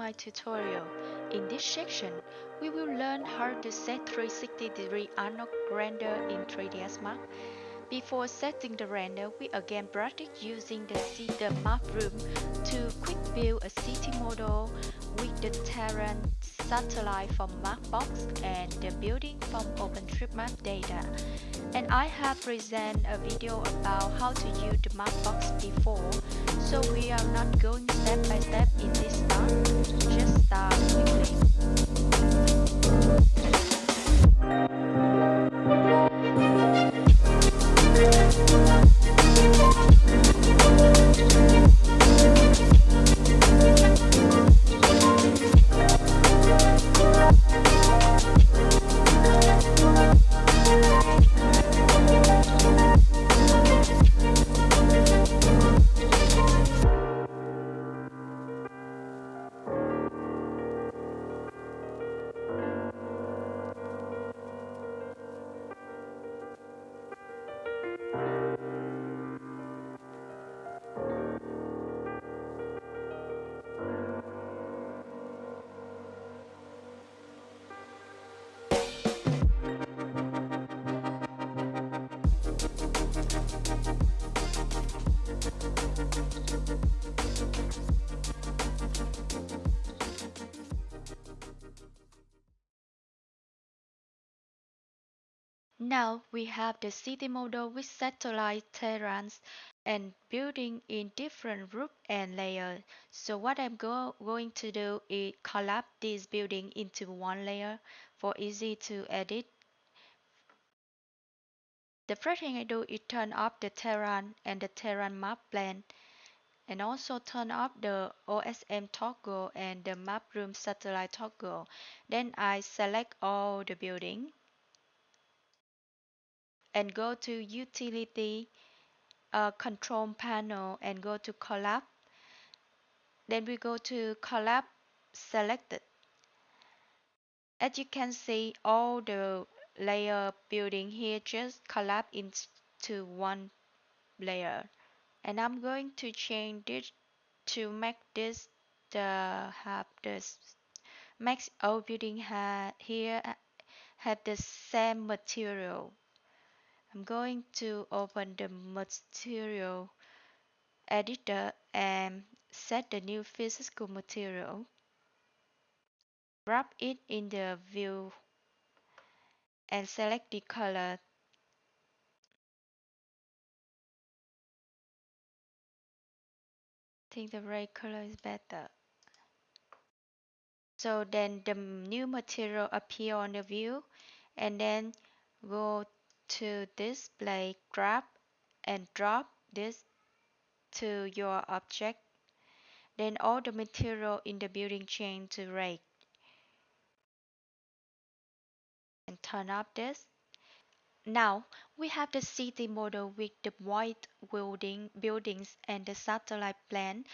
my tutorial. In this section, we will learn how to set 360-degree analog render in 3ds Max. Before setting the render, we again practice using the map room to quick build a city model with the terrain satellite from Mapbox and the building from OpenStreetMap data. And I have presented a video about how to use the Mapbox before, so we are not going step by step in this part. Just start quickly. Now we have the city model with satellite terrains and building in different group and layers. So what I'm going to do is collapse this building into one layer for easy to edit. The first thing I do is turn off the terrain and the terrain map blend, and also turn off the OSM toggle and the map room satellite toggle. Then I select all the building and go to utility, control panel, and go to collapse. Then we go to collapse selected. As you can see, all the layer building here just collapse into one layer. And I'm going to change this to make this have this makes our building here have the same material. I'm going to open the material editor and set the new physical material. Wrap it in the view and select the color. I think the red color is better. So then the new material appear on the view, and then go to display, grab and drop this to your object. Then all the material in the building change to red. And turn off this. Now we have the city model with the white buildings and the satellite plan.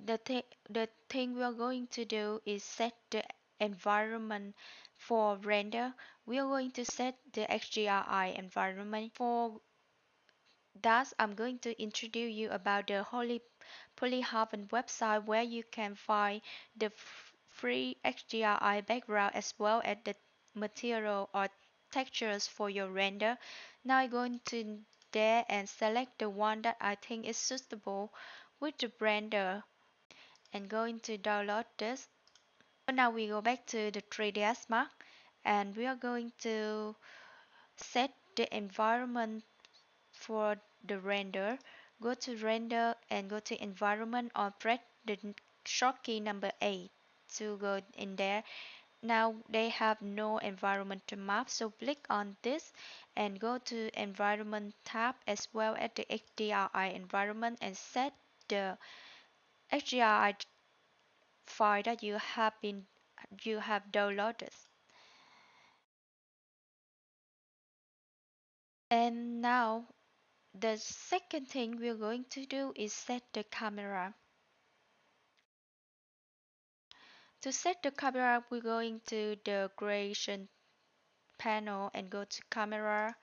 The thing we are going to do is set the environment for render. We are going to set the XGRI environment. For that, I'm going to introduce you about the Holy Polyhaven website where you can find the free XGRI background as well as the material or textures for your render. Now I'm going to there and select the one that I think is suitable with the render and going to download this. So now we go back to the 3ds Max and we are going to set the environment for the render. Go to render and go to environment or press the shortcut number 8 to go in there. Now they have no environmental map, so click on this and go to environment tab as well as the HDRI environment and set the HDRI file that you have downloaded. And now the second thing we're going to do is set the camera. To set the camera, we're going to the creation panel and go to camera.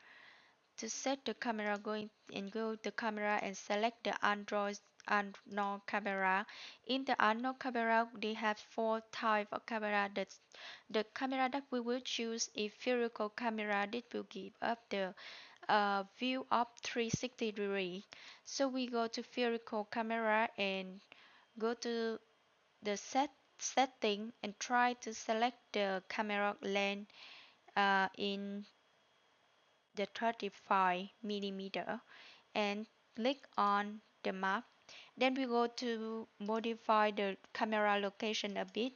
To set the camera, go to camera and select the Android Arnold camera. In the Arnold camera, they have four types of camera. The camera that we will choose is spherical camera. This will give us the view of 360 degree. So we go to spherical camera and go to the setting and try to select the camera lens in the 35 millimeter and click on the map. Then we go to modify the camera location a bit.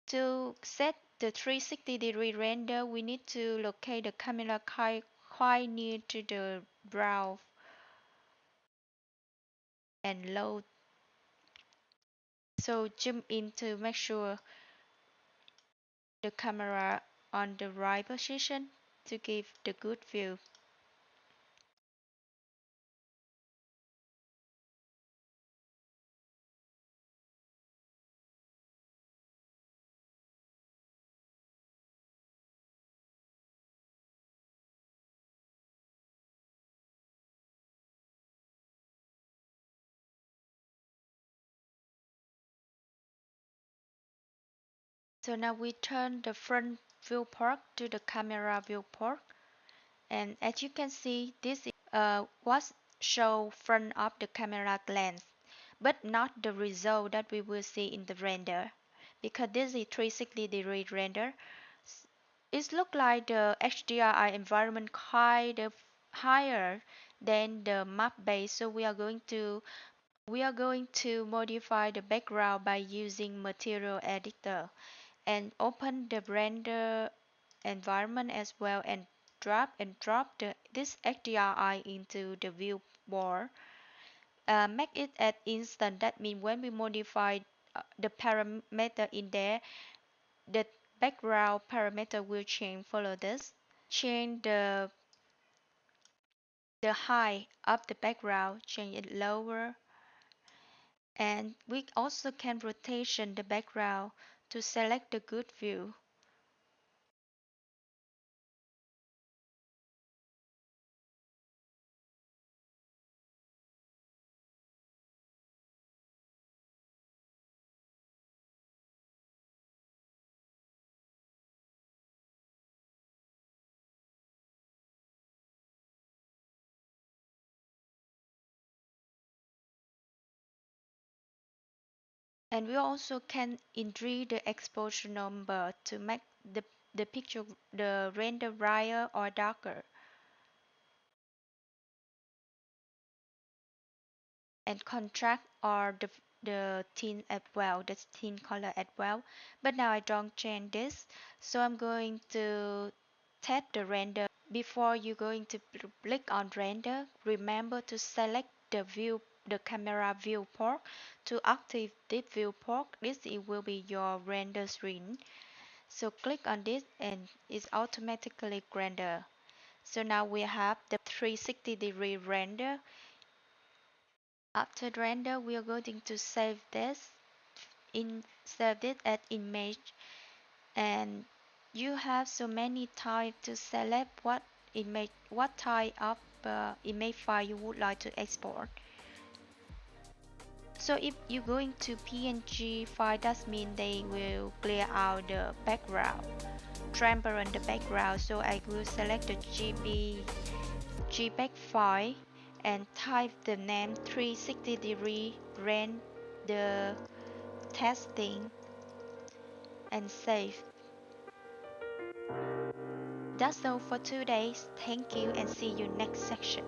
To set the 360-degree render, we need to locate the camera quite near to the brow and load. So zoom in to make sure the camera on the right position to give the good view. So now we turn the front viewport to the camera viewport. And as you can see, this is what show front of the camera lens, but not the result that we will see in the render, because this is 360-degree render. It looks like the HDRI environment kind of higher than the map base, so we are going to modify the background by using material editor and open the render environment as well and drop this HDRI into the viewport. Make it at instant. That means when we modify the parameter in there, the background parameter will change. Follow this. Change the height of the background. Change it lower, and we also can rotation the background to select the good view. And we also can increase the exposure number to make the picture the render brighter or darker, and contrast or the tint as well, the tint color as well. But now I don't change this, so I'm going to tap the render. Before you going to click on render, remember to select the camera viewport. To activate this viewport, this it will be your render screen. So click on this and it's automatically render. So now we have the 360-degree render. After render, we are going to save it as image, and you have so many types to select what type of image file you would like to export. So if you going to PNG file, that means they will clear out the background, transparent the background. So I will select the JPEG file and type the name 360-degree render the testing and save. That's all for today. Thank you and see you next section.